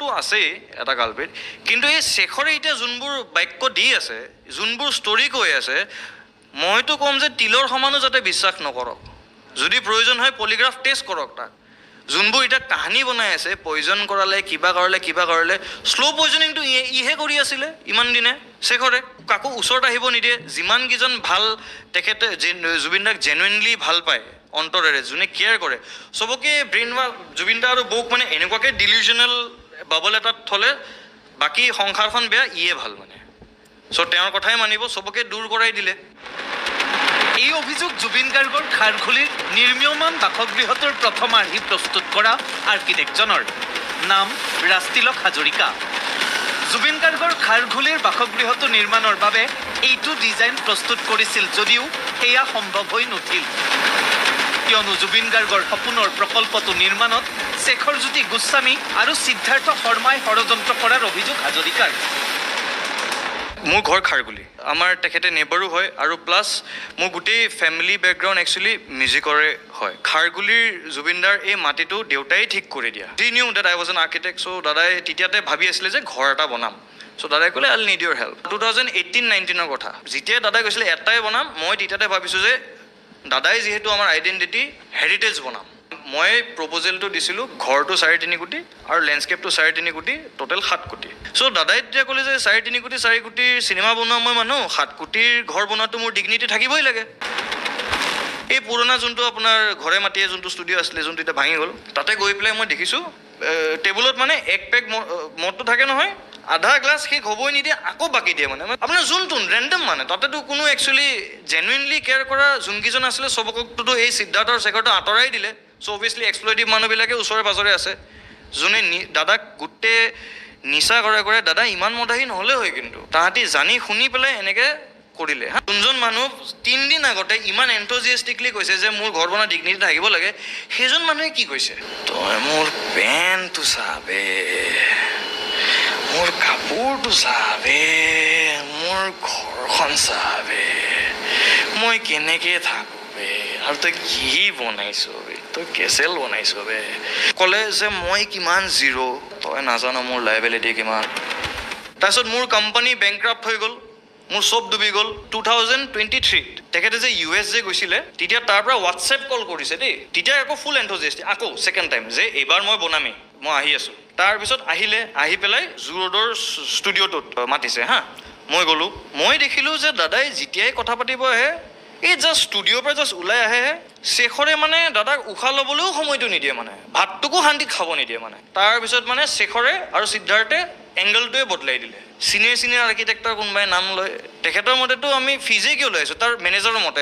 শেখৰেতো আছেই এটা কালপিত, কিন্তু এই শেখৰে এতিয়া যোনবোৰ বাক্য দি আছে, যোনবোৰ ষ্টৰি কৈ আছে, মইতো ক'ম যে তিলৰ সমানো যাতে বিশ্বাস নকৰক। যদি প্ৰয়োজন হয় পলিগ্ৰাফ টেষ্ট কৰক তাক। যোনবোৰ এতিয়া কাহিনী বনাই আছে, পয়জন কৰালে, কিবা কৰালে, শ্ল' পয়জনিংটো ইহে কৰি আছিলে ইমান দিনে শেখৰে। কাকো ওচৰত আহিব নিদিয়ে। যিমানকেইজন ভাল তেখেতে জুবিন দাক জেনুইনলি ভাল পায় অন্তৰেৰে, যোনে কেয়াৰ কৰে, চবকে ব্ৰেইন জুবিন দা আৰু বৌক মানে এনেকুৱাকৈ ডিলিউজনেল বাবল এটাত থ'লে বাকী সংসাৰখন বেয়া, ইয়ে ভাল মানে। চ' তেওঁৰ কথাই মানিব, চবকে দূৰ কৰাই দিলে। এই অভিযোগ জুবিন গাৰ্গৰ খাৰঘুলিৰ নিৰ্মীয়মান বাসগৃহটোৰ প্ৰথম আৰ্হি প্ৰস্তুত কৰা আৰ্কিটেক্টজনৰ নাম ৰাজতিলক হাজৰিকা। জুবিন গাৰ্গৰ খাৰঘুলিৰ বাসগৃহটো নিৰ্মাণৰ বাবে এইটো ডিজাইন প্ৰস্তুত কৰিছিল যদিও সেয়া সম্ভৱ হৈ নুঠিল, কিয়নো জুবিন গাৰ্গৰ সপোনৰ প্ৰকল্পটো নিৰ্মাণত শেখৰজ্যোতি গোস্বামী আৰু সিদ্ধাৰ্থ শৰ্মাই ষড়যন্ত্ৰ কৰাৰ অভিযোগ হাজৰিকাৰ। মোৰ ঘৰ খাৰগুলি, আমাৰ তেখেতে নেবাৰো হয়, আৰু প্লাছ মোৰ গোটেই ফেমিলি বেকগ্ৰাউণ্ড একচুৱেলি মিউজিকৰে হয়। খাৰগুলিৰ জুবিনদাৰ এই মাটিটো দেউতাই ঠিক কৰি দিয়া। He knew that I was an architect, চ' দাদাই তেতিয়াতে ভাবি আছিলে যে ঘৰ এটা বনাম। চ' দাদাই ক'লে আই উইল নিড ইউৰ হেল্প। 2018-19 কথা, যেতিয়াই দাদাই কৈছিলে এটাই বনাম, মই তেতিয়াতে ভাবিছোঁ যে দাদাই যিহেতু আমাৰ আইডেণ্টিটি হেৰিটেজ বনাম। মই প্ৰপ'জেলটো দিছিলোঁ, ঘৰটো 3.5 কোটি আৰু লেণ্ডস্কেপটো 3.5 কোটি, টোটেল 7 কোটি। চ' দাদাই তেতিয়া ক'লে যে 3.5 কোটি 4 কোটিৰ চিনেমা বনোৱা মই মানুহ, 7 কোটিৰ ঘৰ বনোৱাটো মোৰ ডিগনিটি থাকিবই লাগে। এই পুৰণা যোনটো আপোনাৰ ঘৰে মাটিয়ে যোনটো ষ্টুডিঅ' আছিলে, যোনটো এতিয়া ভাঙি গ'ল, তাতে গৈ পেলাই মই দেখিছোঁ টেবুলত মানে এক পেক মদটো থাকে নহয়, আধা গ্লাছ শেষ হ'বই নিদিয়ে, আকৌ বাকী দিয়ে মানে আপোনাৰ যোনটো ৰেণ্ডম মানে। তাতেতো কোনো একচুৱেলি জেনুইনলি কেয়াৰ কৰা যোনকেইজন আছিলে চবকতো এই সিদ্ধাৰ্থ আৰু শেখৰটো আঁতৰাই দিলে। চ' অভিয়াছলি এক্সপ্লয়টিভ মানুহবিলাকে ওচৰে পাজৰে আছে, যোনে দাদাক গোটেই নিচা কৰে। দাদা ইমান মদাহী নহ'লে হয়, কিন্তু তাহাঁতি জানি শুনি পেলাই এনেকৈ কৰিলে। যোনজন মানুহ 3 দিন আগতে ইমান এনথজিয়াষ্টিকলি কৈছে যে মোৰ ঘৰ বনোৱা ডিগনিটি থাকিব লাগে, সেইজন মানুহে কি কৈছে, তই মোৰ পেণ্টটো চাবে, মোৰ কাপোৰটো চাবে, মোৰ ঘৰখন চাবে, মই কেনেকৈ থাকোঁ বে, আৰু তই কি বনাইছ বে, তই কেচেল বনাইছ বে। ক'লে যে মই কিমান জিৰ', তই নাজানো মোৰ লাইবিলিটি কিমান। তাৰপিছত মোৰ কোম্পানী বেংক্ৰাফ্ট হৈ গ'ল, মোৰ চব ডুবি গ'ল। 2023 তেখেতে যে US যে গৈছিলে, তেতিয়া তাৰ পৰা হোৱাটছএপ কল কৰিছে দেই। তেতিয়া আকৌ ফুল এনথজিয়াষ্টিক, আকৌ ছেকেণ্ড টাইম যে এইবাৰ মই বনামেই, মই আহি আছোঁ। তাৰপিছত আহি পেলাই জু ৰোডৰ ষ্টুডিঅ'টোত মাতিছে মই গ'লোঁ। মই দেখিলোঁ যে দাদাই যেতিয়াই কথা পাতিব আহে, এই জাষ্ট ষ্টুডিঅ'ৰ পৰা জাষ্ট ওলাই আহে, শেখৰে মানে দাদাক উশাহ ল'বলৈও সময়টো নিদিয়ে, মানে ভাতটোকো শান্তিত খাব নিদিয়ে মানে। তাৰপিছত মানে শেখৰে আৰু সিদ্ধাৰ্থে এংগলটোৱে বদলাই দিলে। চিনিয়ৰ আৰ্কিটেক্টৰ কোনোবাই নাম লয়, তেখেতৰ মতেতো আমি ফিজে কিয় লৈ আছোঁ, তাৰ মেনেজাৰৰ মতে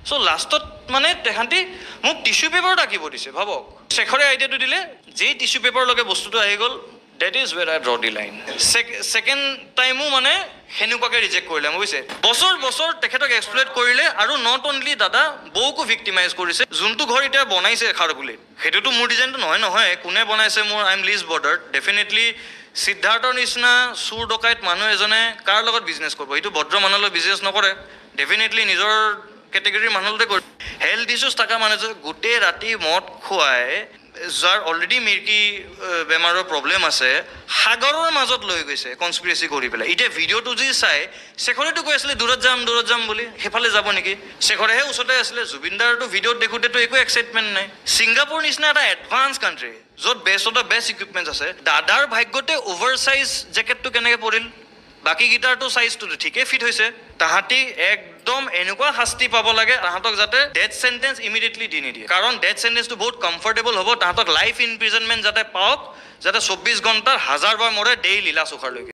চ' লাষ্টত মানে তেহাঁতি মোক টিচু পেপাৰত আঁকিব দিছে, ভাবক। শেখৰে আইডিয়াটো দিলে, যেই টিচু পেপাৰলৈকে বস্তুটো আহি গ'ল, that is where I draw the line. Second টাইমো মানে সেনেকুৱাকৈ ৰিজেক্ট কৰিলে, বুজিছে। বছৰ তেখেতক এক্সপ্লইট কৰিলে, আৰু নট অনলি দাদা বৌকো ভিক্টিমাইজ কৰিছে। যোনটো ঘৰ এতিয়া বনাইছে খাৰগুলিত, সেইটোতো মোৰ ডিজাইনটো নহয়, কোনে বনাইছে, মোৰ I am list border. Definitely সিদ্ধাৰ্থৰ নিচিনা চুৰ ডকাইত মানুহ এজনে কাৰ লগত বিজনেছ কৰিব, এইটো ভদ্ৰ মানুহলৈ বিজনেছ নকৰে, ডেফিনেটলি নিজৰ কেটেগৰীৰ মানুহতে কৰে। হেল্থ ইছ্যুজ থকা মানুহ গোটেই ৰাতি মদ খুৱাই, যাৰ অলৰেডি মিৰ্কি বেমাৰৰ প্ৰব্লেম আছে, সাগৰৰ মাজত লৈ গৈছে কনস্পিৰেচি কৰি পেলাই। এতিয়া ভিডিঅ'টো যি চাই, শেখৰেতো কৈ আছিলে দূৰত যাম বুলি, সেইফালে যাব নেকি, শেখৰেহে ওচৰতে আছিলে। জুবিনদাৰটো ভিডিঅ'ত দেখোঁতেতো একো এক্সাইটমেণ্ট নাই। ছিংগাপুৰ নিচিনা এটা এডভান্স কাণ্ট্ৰি, য'ত বেষ্ট ইকুইপমেণ্টছ আছে, দাদাৰ ভাগ্যতে অভাৰ চাইজ জেকেটটো কেনেকৈ পৰিল, বাকীকেইটাৰটো চাইজটো ঠিকেই ফিট হৈছে। তাহাঁতি একদম এনেকুৱা শাস্তি পাব লাগে, তাহাঁতক যাতে ডেথ চেণ্টেঞ্চ ইমিডিয়েটলি দি নিদিয়ে, কাৰণ ডেথ চেণ্টেঞ্চটো বহুত কমফৰ্টেবল হ'ব। তাহাঁতক লাইফ ইনপ্ৰিজনমেণ্ট যাতে পাওক, যাতে 24 ঘণ্টাৰ 1000 বাৰ মৰে ডেইলি লাষ্ট উশাৰলৈকে।